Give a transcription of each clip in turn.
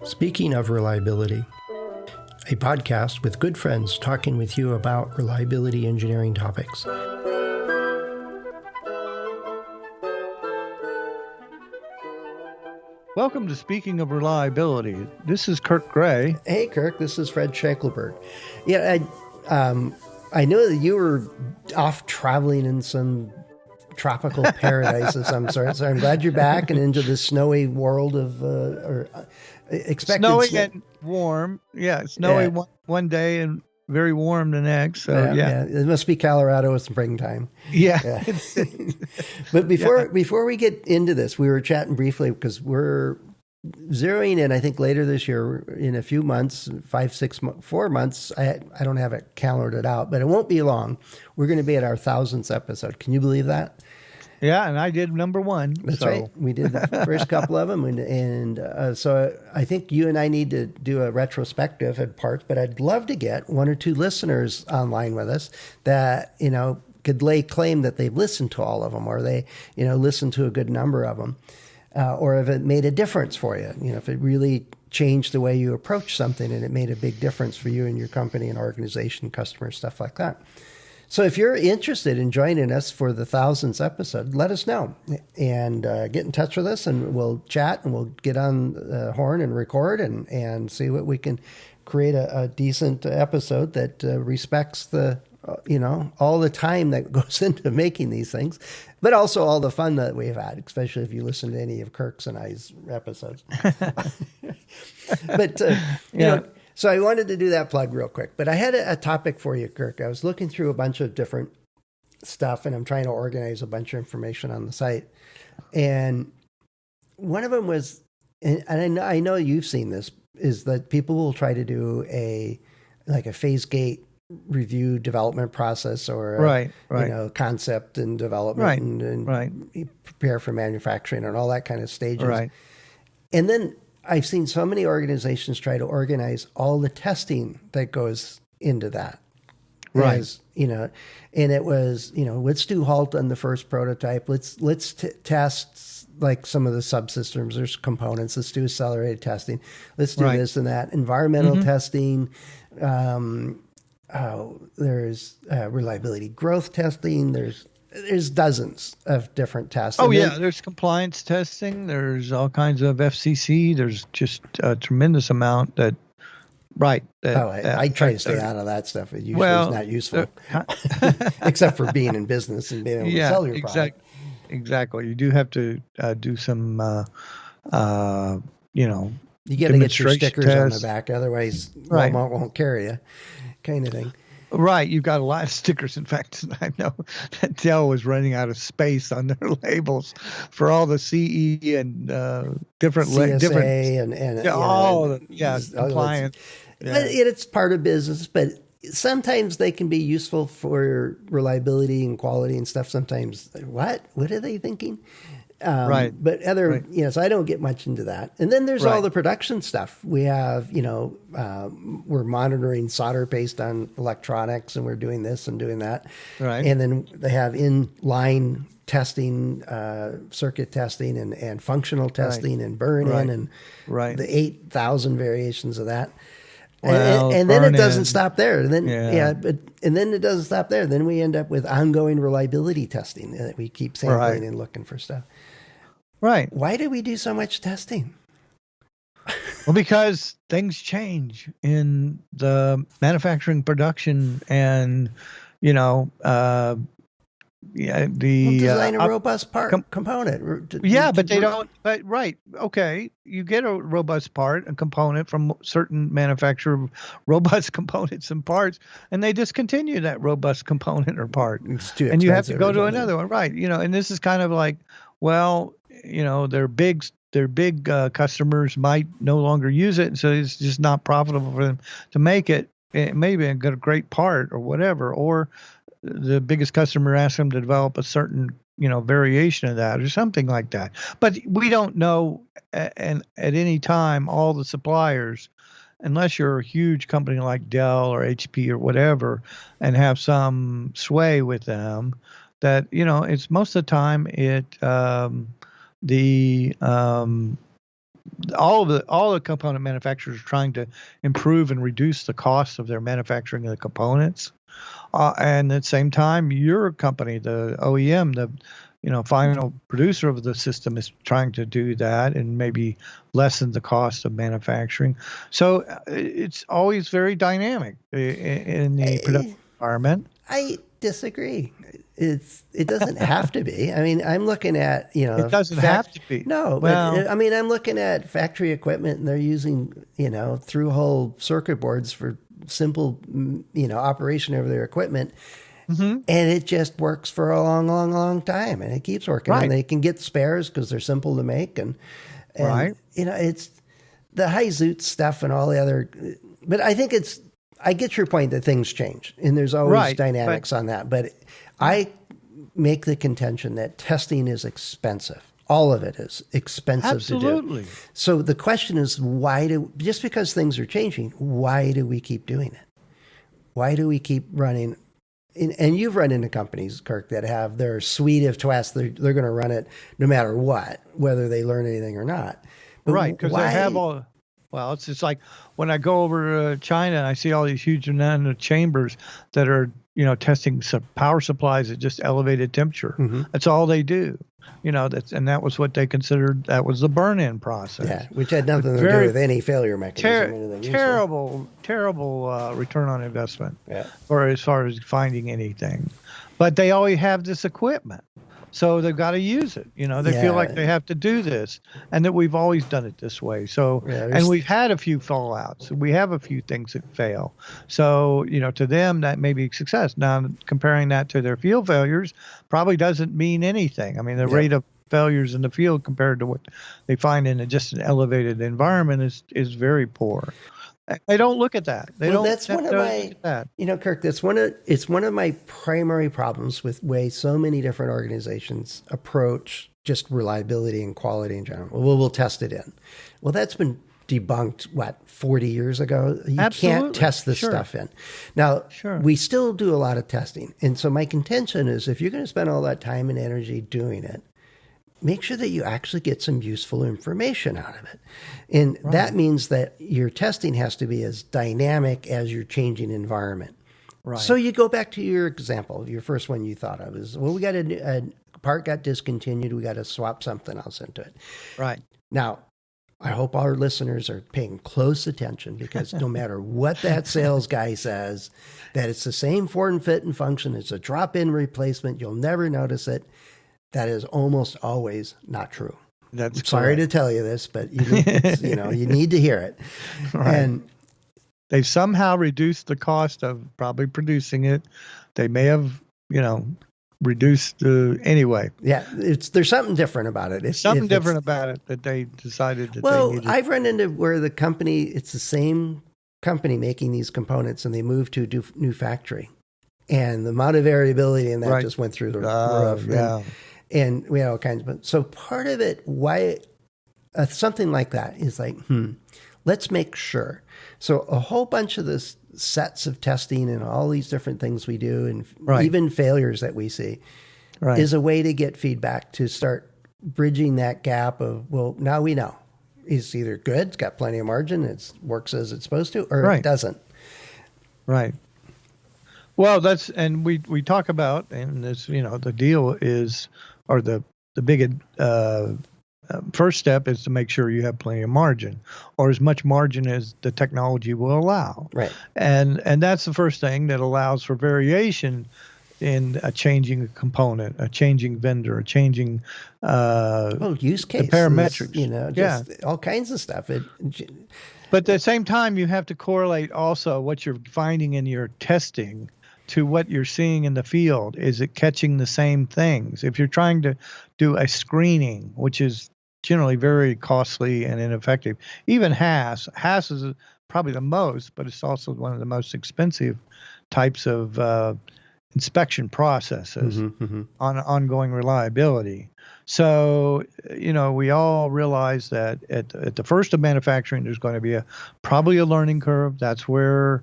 Speaking of reliability, a podcast with good friends talking with you about reliability engineering topics. Welcome to Speaking of Reliability. This is Kirk Gray. Hey, Kirk, this is Fred Schenkelberg. Yeah, I know that you were off traveling in some tropical paradise of some sort, so I'm glad you're back and into the snowy world of expected snowy and warm. Yeah, snowy one day and very warm the next. So yeah. It must be Colorado in springtime. Yeah. But before we get into this, we were chatting briefly because we're zeroing in, I think later this year, in a few months, 4 months, I don't have it calendared out, but it won't be long. We're going to be at our 1000th episode. Can you believe that? Yeah, and I did number one. That's right. We did the first couple of them, and so I think you and I need to do a retrospective at parts. But I'd love to get one or two listeners online with us that could lay claim that they've listened to all of them, or they listened to a good number of them, or if it made a difference for you. If it really changed the way you approach something, and it made a big difference for you and your company and organization, customers, stuff like that. So if you're interested in joining us for the 1000th episode, let us know and get in touch with us, and we'll chat and we'll get on the horn and record and see what we can create a decent episode that respects the, all the time that goes into making these things, but also all the fun that we've had, especially if you listen to any of Kirk's and I's episodes. But, so I wanted to do that plug real quick, but I had a topic for you, Kirk. I was looking through a bunch of different stuff, and I'm trying to organize a bunch of information on the site. And one of them was, and I know you've seen this, is that people will try to do a phase gate review development process, or concept and development, and prepare for manufacturing and all that kind of stages. Right. And then I've seen so many organizations try to organize all the testing that goes into that. Right. And it was, let's do halt on the first prototype. Let's test like some of the subsystems. There's components. Let's do accelerated testing. Let's do this and that. Environmental testing. There's reliability growth testing. There's dozens of different tests. Oh, there's compliance testing. There's all kinds of FCC. There's just a tremendous amount that. I try to stay out of that stuff. It usually is not useful, except for being in business and being able to sell your product. Exactly. You do have to do some, you got to get your stickers on the back. Otherwise, Walmart won't carry you, kind of thing. Right. You've got a lot of stickers. In fact, I know that Dell was running out of space on their labels for all the CE and different CSA and compliance. It's part of business, but sometimes they can be useful for reliability and quality and stuff. Sometimes, what are they thinking? But so I don't get much into that. And then there's all the production stuff. We have, we're monitoring solder paste on electronics, and we're doing this and doing that. Right. And then they have in-line testing, circuit testing and functional testing and burn-in and the 8,000 variations of that. And then it doesn't stop there. And then and then it doesn't stop there. Then we end up with ongoing reliability testing that we keep sampling and looking for stuff. Right. Why do we do so much testing? Well, because things change in the manufacturing production, and design a robust component. But they don't. But okay, you get a robust part, a component from certain manufacturer, robust components and parts, and they discontinue that robust component or part, and you have to go to another one, right? And this is kind of like, their big customers might no longer use it, so it's just not profitable for them to make it. It may be a great part or whatever, or the biggest customer asks them to develop a certain, variation of that or something like that. But we don't know, and at any time, all the suppliers, unless you're a huge company like Dell or HP or whatever, and have some sway with them, that, it's most of the time all the component manufacturers are trying to improve and reduce the cost of their manufacturing of the components. And at the same time, your company, the OEM, the final producer of the system, is trying to do that and maybe lessen the cost of manufacturing. So it's always very dynamic in the production environment. I disagree. It doesn't have to be. I mean, I'm looking at It doesn't have to be. No, Well, but I mean, I'm looking at factory equipment, and they're using through-hole circuit boards for simple operation of their equipment. mm-hmm. And it just works for a long, long, long time, and it keeps working. Right. And they can get spares because they're simple to make, and Right. It's the high zoot stuff and all the other. But I think I get your point that things change, and there's always Right, dynamics on that. But I make the contention that testing is expensive. All of it is expensive Absolutely. to do. So the question is, just because things are changing, why do we keep doing it? Why do we keep running? And you've run into companies, Kirk, that have their suite of tests. They're going to run it no matter what, whether they learn anything or not. But Right, because they have all. Well, it's just like when I go over to China and I see all these huge nano chambers that are, testing some power supplies at just elevated temperature. Mm-hmm. That's all they do. That was what they considered. That was the burn-in process. Yeah, which had nothing to do with any failure mechanism. Or anything terrible return on investment. Yeah. Or as far as finding anything, but they always have this equipment. So they've got to use it. They feel like they have to do this, and that we've always done it this way. So, and we've had a few fallouts. We have a few things that fail. So, to them, that may be a success. Now, comparing that to their field failures probably doesn't mean anything. I mean, the rate of failures in the field compared to what they find in just an elevated environment is very poor. They don't look at that. That's one of my, Kirk, it's one of my primary problems with the way so many different organizations approach just reliability and quality in general. Well, we'll test it in. Well, that's been debunked, 40 years ago? You can't test this stuff in. Now, we still do a lot of testing. And so my contention is if you're going to spend all that time and energy doing it, make sure that you actually get some useful information out of it. And that means that your testing has to be as dynamic as your changing environment. Right. So you go back to your example, your first one you thought of is, we got a part got discontinued. We got to swap something else into it. Right. Now, I hope our listeners are paying close attention because no matter what that sales guy says, that it's the same form, fit, and function. It's a drop-in replacement. You'll never notice it. That is almost always not true. That's sorry to tell you this, but you need to hear it. Right. And they've somehow reduced the cost of probably producing it. They may have, reduced anyway. Yeah, there's something different about it. It's something different about it that they decided that they needed. I've run into where it's the same company making these components, and they moved to a new factory, and the amount of variability in that just went through the roof. Yeah. And we had all kinds of, so part of it, why something like that is like, let's make sure. So a whole bunch of this sets of testing and all these different things we do, and even failures that we see, is a way to get feedback to start bridging that gap of, now we know. It's either good, it's got plenty of margin, it works as it's supposed to, or it doesn't. Right. Well, and we talk about, and this, the deal is, or the big first step is to make sure you have plenty of margin, or as much margin as the technology will allow. Right. And that's the first thing that allows for variation in a changing component, a changing vendor, a changing use cases, the parametrics, all kinds of stuff. But at the same time, you have to correlate also what you're finding in your testing to what you're seeing in the field. Is it catching the same things? If you're trying to do a screening, which is generally very costly and ineffective, even HASS is probably the most, but it's also one of the most expensive types of inspection processes on ongoing reliability. So, we all realize that at the first of manufacturing, there's going to be probably a learning curve. That's where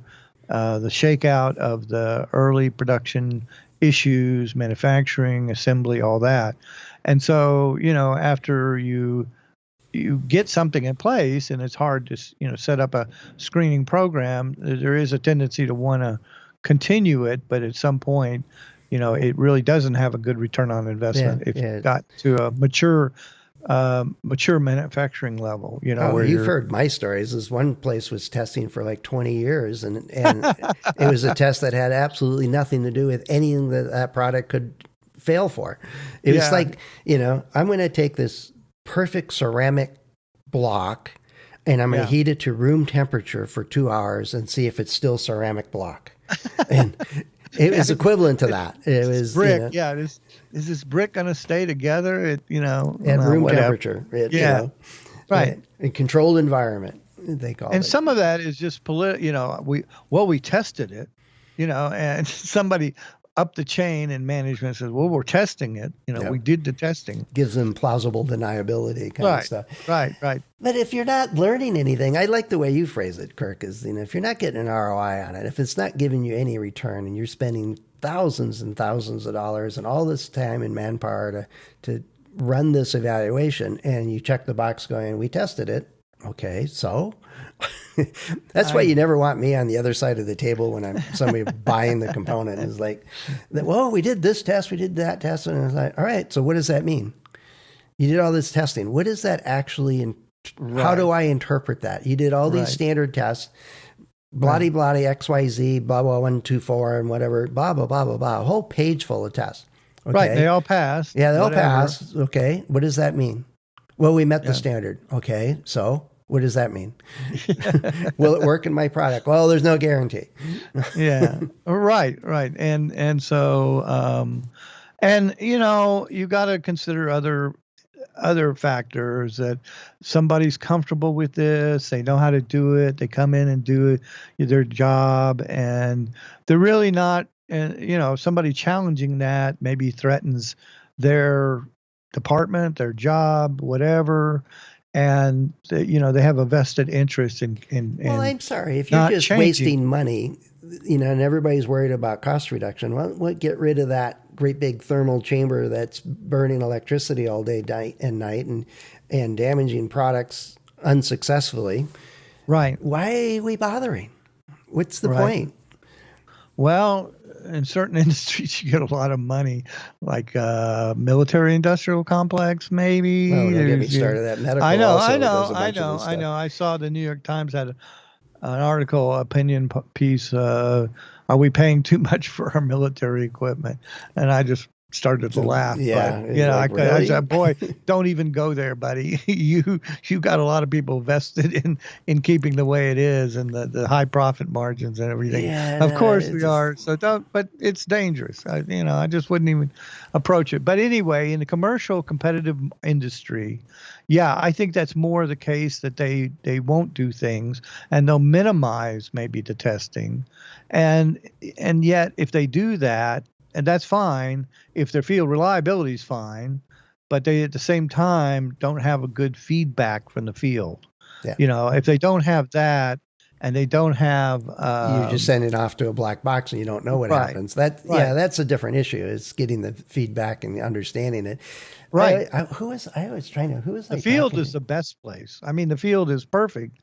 the shakeout of the early production issues, manufacturing, assembly, all that. And so, after you you get something in place, and it's hard to set up a screening program. There is a tendency to want to continue it, but at some point, it really doesn't have a good return on investment if you got to a mature manufacturing level. Where you've heard my stories. This one place was testing for like 20 years, and it was a test that had absolutely nothing to do with anything that product could fail for. It was like, I'm going to take this perfect ceramic block and I'm going to heat it to room temperature for 2 hours and see if it's still ceramic block. And it was equivalent to that. It was brick. Is this brick going to stay together at room temperature? Right. In controlled environment, they call it. And some of that is just we tested it, and somebody up the chain in management says, well, we're testing it. We did the testing. Gives them plausible deniability kind of stuff. Right. But if you're not learning anything, I like the way you phrase it, Kirk, is, if you're not getting an ROI on it, if it's not giving you any return and you're spending thousands and thousands of dollars and all this time and manpower to run this evaluation, and you check the box going, we tested it. Okay, so that's why you never want me on the other side of the table when I'm somebody buying the component. Is like, well, we did this test, we did that test, and it's like, all right, so what does that mean? You did all this testing. What does that actually? How do I interpret that? You did all these standard tests, bloody XYZ, blah blah 1, 2, 4, and whatever, blah blah blah blah blah. A whole page full of tests. Okay? Right, they all passed. Yeah, they all passed. Okay, what does that mean? Well, we met the standard. Okay, so what does that mean? Will it work in my product? Well, there's no guarantee. Right. And so, you got to consider other factors, that somebody's comfortable with this, they know how to do it, they come in and do their job, and they're really not, somebody challenging that maybe threatens their department, their job, whatever. And they have a vested interest in well, I'm sorry, if you're just wasting money, and everybody's worried about cost reduction, well, get rid of that great big thermal chamber that's burning electricity all day and night and damaging products unsuccessfully. Right. Why are we bothering? What's the point? Well, in certain industries, you get a lot of money, like military industrial complex, maybe. Oh, don't get me started. That medical. I know. I saw the New York Times had an article, opinion piece. Are we paying too much for our military equipment? And I just started to laugh. Yeah, but, I said, boy, don't even go there, buddy. You got a lot of people vested in keeping the way it is, and the high profit margins and everything. Yeah, of course we are. So don't. But it's dangerous. I just wouldn't even approach it. But anyway, in the commercial competitive industry, I think that's more the case, that they won't do things and they'll minimize maybe the testing, and yet if they do that. And that's fine if their field reliability is fine, but they at the same time don't have a good feedback from the field. Yeah. If they don't have that, and they don't have, you just send it off to a black box and you don't know what happens. That's a different issue. It's getting the feedback and understanding it. Right. Who was the field is the best place. I mean, the field is perfect,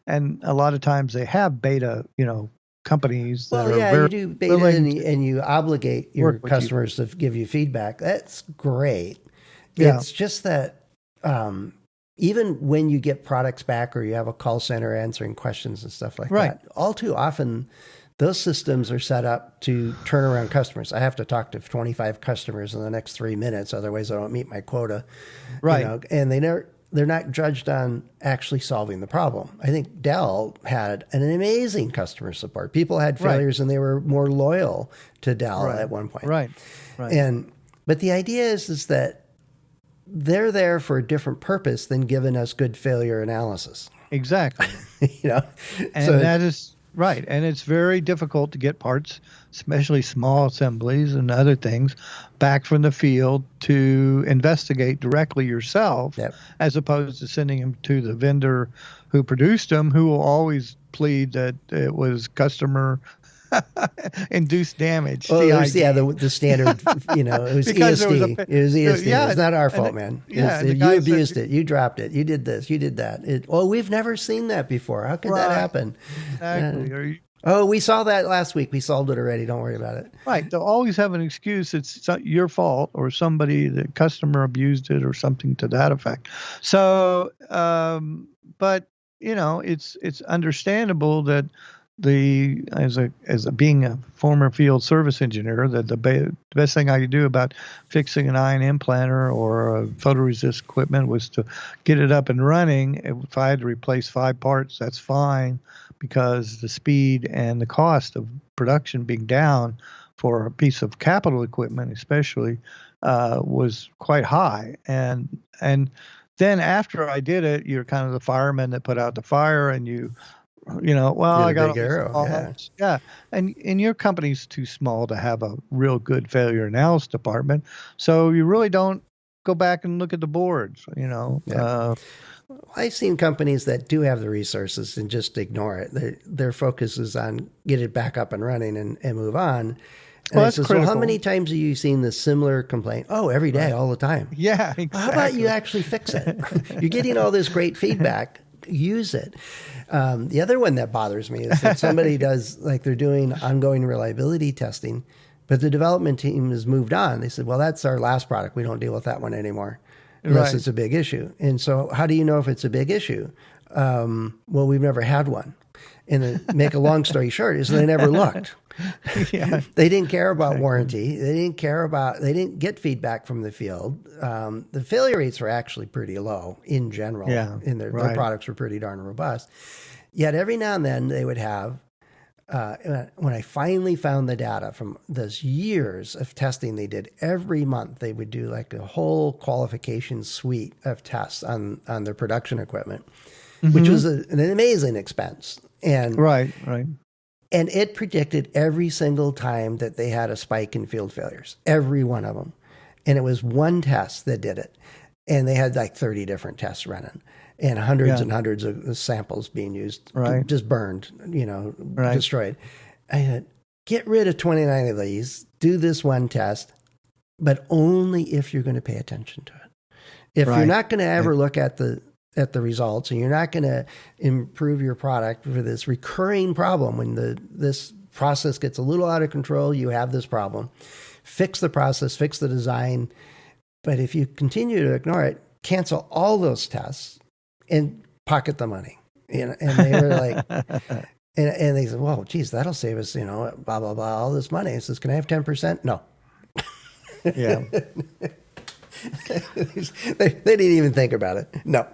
and a lot of times they have beta, companies that are you do beta and you obligate your customers to give you feedback. That's great. It's just that even when you get products back or you have a call center answering questions and stuff like that, all too often those systems are set up to turn around customers. I have to talk to 25 customers in the next 3 minutes, otherwise I don't meet my quota. Right. And they're not judged on actually solving the problem. I think Dell had an amazing customer support. People had failures and they were more loyal to Dell at one point. Right. But the idea is that they're there for a different purpose than giving us good failure analysis. Exactly. And that is right. And it's very difficult to get parts, especially small assemblies and other things, back from the field to investigate directly yourself, as opposed to sending them to the vendor who produced them, who will always plead that it was customer induced damage. Well, it was, CID. yeah, the standard, it was Because there was ESD. It was ESD. yeah, It's not our and fault, man. yeah, and the You guy abused said, it. You dropped it. You did this. You did that. We've never seen that before. How could that right, happen? exactly. Or Oh, we saw that last week. We solved it already. Don't worry about it. right. They'll always have an excuse. It's not your fault, or the customer abused it, or something to that effect. So, but it's understandable that being a former field service engineer, that the best thing I could do about fixing an ion implanter or a photoresist equipment was to get it up and running. If I had to replace 5 parts, that's fine, because the speed and the cost of production being down for a piece of capital equipment, especially, was quite high. And then after I did it, you're kind of the fireman that put out the fire, and well, I got all big these arrow. calls. Yeah. And your company's too small to have a real good failure analysis department. So you really don't go back and look at the boards, Yeah. I've seen companies that do have the resources and just ignore it. Their focus is on get it back up and running and move on. And Well, I that's says, critical. well, how many times have you seen this similar complaint? Oh, every day, all the time. Yeah, Well, exactly. how about you actually fix it? You're getting all this great feedback. Use it. The other one that bothers me is that somebody does, like they're doing ongoing reliability testing, but the development team has moved on. They said, well, that's our last product. We don't deal with that one anymore unless Right. it's a big issue. And so how do you know if it's a big issue? Well, we've never had one. And to make a long story short is they never looked. Yeah. They didn't care about warranty. They didn't get feedback from the field. The failure rates were actually pretty low in general. Yeah, And their right. products were pretty darn robust. Yet every now and then they would have, when I finally found the data from those years of testing they did every month, they would do like a whole qualification suite of tests on their production equipment, which was an amazing expense. And Right. and it predicted every single time that they had a spike in field failures, every one of them. And it was one test that did it. And they had like 30 different tests running and hundreds and hundreds of samples being used, Right. just burned, Right. destroyed. I said, get rid of 29 of these, do this one test, but only if you're going to pay attention to it. If you're Right. not going to ever look at the results, and you're not going to improve your product for this recurring problem, when this process gets a little out of control, you have this problem. Fix the process, fix the design. But if you continue to ignore it, cancel all those tests and pocket the money. And they were like, and they said, well, geez, that'll save us, blah, blah, blah, all this money. I says, can I have 10%? No. Yeah. they didn't even think about it. No.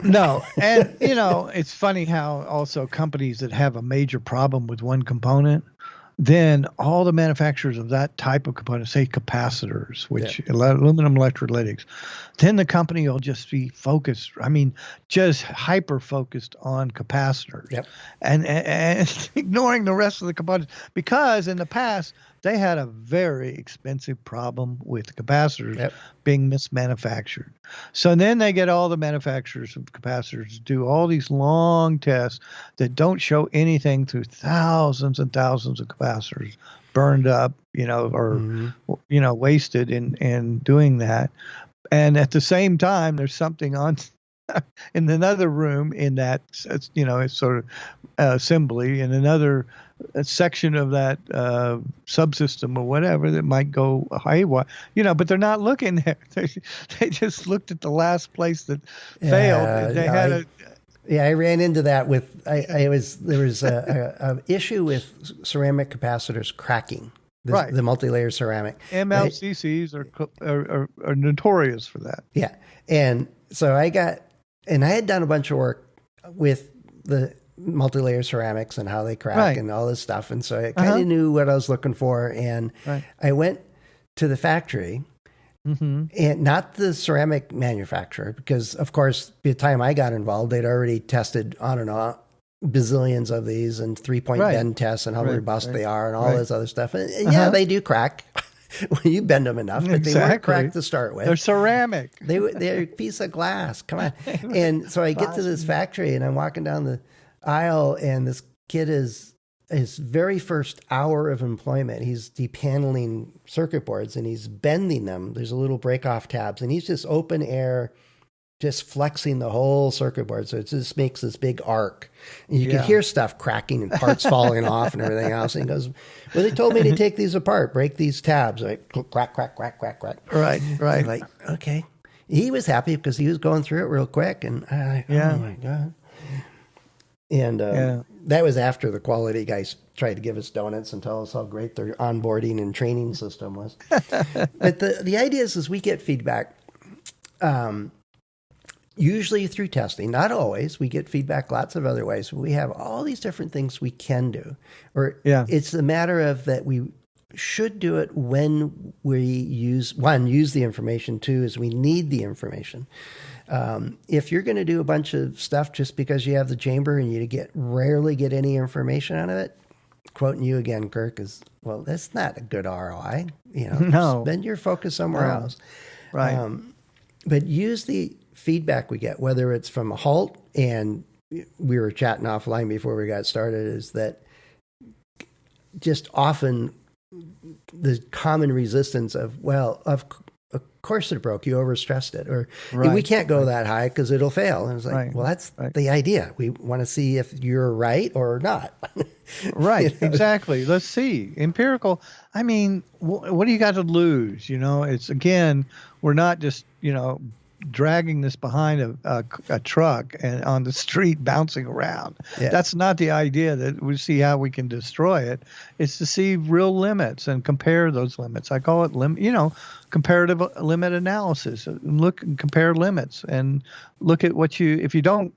And it's funny how also companies that have a major problem with one component, then all the manufacturers of that type of component, say capacitors, which aluminum electrolytics, then the company will just be focused. I mean, just hyper focused on capacitors, and ignoring the rest of the components, because in the past they had a very expensive problem with capacitors being mismanufactured. So then they get all the manufacturers of capacitors to do all these long tests that don't show anything through thousands and thousands of capacitors burned up, or wasted in doing that. And at the same time, there's something on in another room in that, it's sort of assembly in another section of that subsystem or whatever that might go haywire, but they're not looking there. They just looked at the last place that failed. And they had I ran into that with there was a issue with ceramic capacitors cracking. The multi-layer ceramic. MLCCs are notorious for that. Yeah. And so I had done a bunch of work with the multi-layer ceramics and how they crack and all this stuff. And so I kind of knew what I was looking for. And I went to the factory, and not the ceramic manufacturer, because of course, by the time I got involved, they'd already tested on and on bazillions of these and 3-point bend tests and how robust they are and all this other stuff. And they do crack when you bend them enough, but they weren't cracked to start with. They're ceramic. They're a piece of glass. Come on. And so I get to this factory and I'm walking down the aisle and this kid is his very first hour of employment, he's depaneling circuit boards and he's bending them. There's a little break off tabs and he's just open air, just flexing the whole circuit board. So it just makes this big arc. And you can hear stuff cracking and parts falling off and everything else. And he goes, well, they told me to take these apart, break these tabs. Like, crack, crack, crack, crack, crack. Right. Like, okay. He was happy because he was going through it real quick. And oh my God. And that was after the quality guys tried to give us donuts and tell us how great their onboarding and training system was. But the idea is we get feedback, usually through testing. Not always. We get feedback lots of other ways. We have all these different things we can do. Or it's a matter of that we should do it when we use the information. Two, is we need the information. If you're going to do a bunch of stuff just because you have the chamber and you rarely get any information out of it, quoting you again, Kirk, is, well, that's not a good ROI. Spend your focus somewhere else. Right. But use the feedback we get, whether it's from a halt, and we were chatting offline before we got started, is that just often the common resistance of course it broke, you overstressed it, or we can't go that high because it'll fail. And it's like, well, that's the idea. We want to see if you're right or not. Right. Exactly. Let's see. Empirical. I mean, what do you got to lose? It's, again, we're not just, dragging this behind a truck and on the street bouncing around. Yeah. That's not the idea, that we see how we can destroy it. It's to see real limits and compare those limits. I call it comparative limit analysis. Look and compare limits and look at if you don't,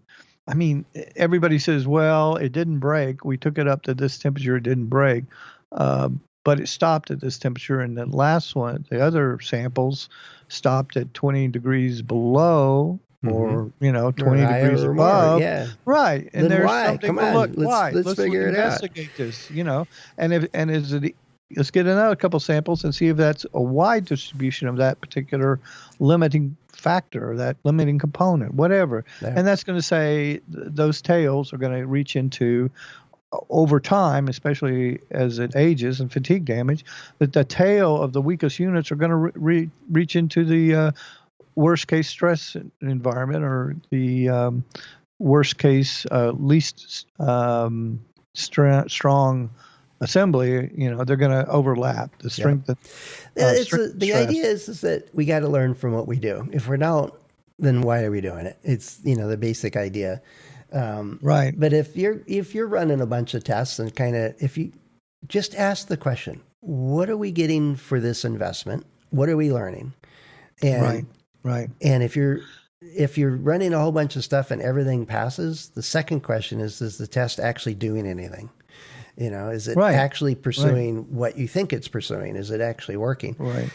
I mean, everybody says, well, it didn't break. We took it up to this temperature. It didn't break. But it stopped at this temperature. And the last one, the other samples stopped at 20 degrees below, or 20 degrees above. Yeah. Right. And then there's why? something Come to on. look. Why? Let's figure it out. Investigate this, and is it? Let's get another couple samples and see if that's a wide distribution of that particular limiting factor, or that limiting component, whatever. Yeah. And that's going to say those tails are going to reach into, over time, especially as it ages and fatigue damage, that the tail of the weakest units are going to reach into the worst case stress environment, or the worst case least strong assembly. They're going to overlap the strength. The idea is that we got to learn from what we do. If we don't, then why are we doing it? It's the basic idea. Right. But if you're running a bunch of tests, and if you just ask the question, what are we getting for this investment? What are we learning? And, right. And if you're running a whole bunch of stuff and everything passes, the second question is the test actually doing anything? Is it actually pursuing what you think it's pursuing? Is it actually working? Right.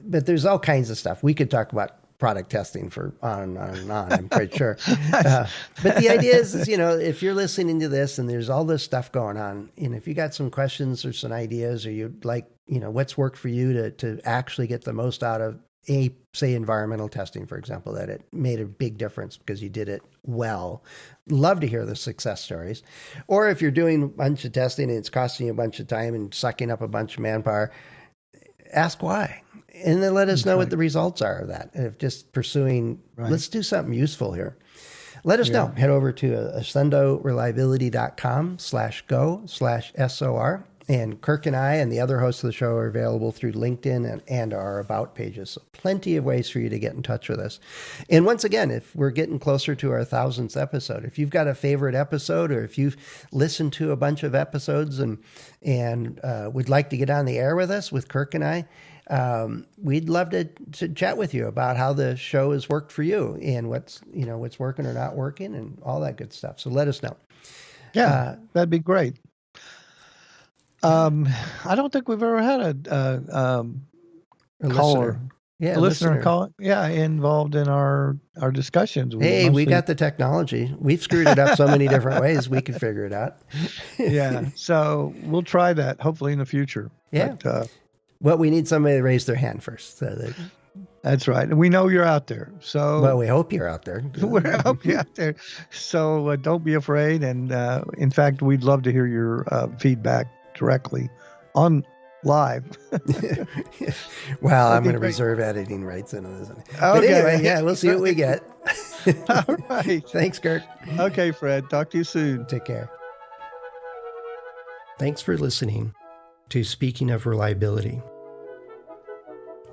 But there's all kinds of stuff. We could talk about product testing for on and on and on, I'm quite sure. But the idea is, if you're listening to this and there's all this stuff going on, and if you got some questions or some ideas, or you'd like, what's worked for you to actually get the most out of say environmental testing, for example, that it made a big difference because you did it well. Love to hear the success stories. Or if you're doing a bunch of testing and it's costing you a bunch of time and sucking up a bunch of manpower, ask why. And then let us know what the results are of that. If just pursuing, let's do something useful here. Let us know. Head over to accendoreliability.com/go/SOR. And Kirk and I and the other hosts of the show are available through LinkedIn and our About pages. So plenty of ways for you to get in touch with us. And once again, if we're getting closer to our 1,000th episode, if you've got a favorite episode, or if you've listened to a bunch of episodes and would like to get on the air with us, with Kirk and I, we'd love to chat with you about how the show has worked for you and what's working or not working and all that good stuff. So let us know. Yeah, that'd be great. I don't think we've ever had a caller. Yeah, a listener call. Yeah, involved in our discussions. We got the technology. We've screwed it up so many different ways. We can figure it out. Yeah, so we'll try that hopefully in the future. Yeah. But we need somebody to raise their hand first. So That's right. And we know you're out there. So Well, we hope you're out there. we hope you're out there. So don't be afraid. And in fact, we'd love to hear your feedback directly on live. Well, I'm going to reserve editing rights into this. Okay. But anyway, yeah, we'll see what we get. All right. Thanks, Kirk. Okay, Fred. Talk to you soon. Take care. Thanks for listening to Speaking of Reliability.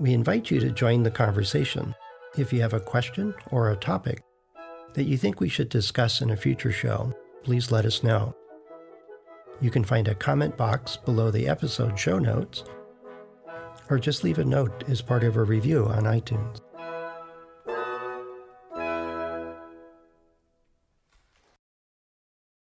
We invite you to join the conversation. If you have a question or a topic that you think we should discuss in a future show, please let us know. You can find a comment box below the episode show notes, or just leave a note as part of a review on iTunes.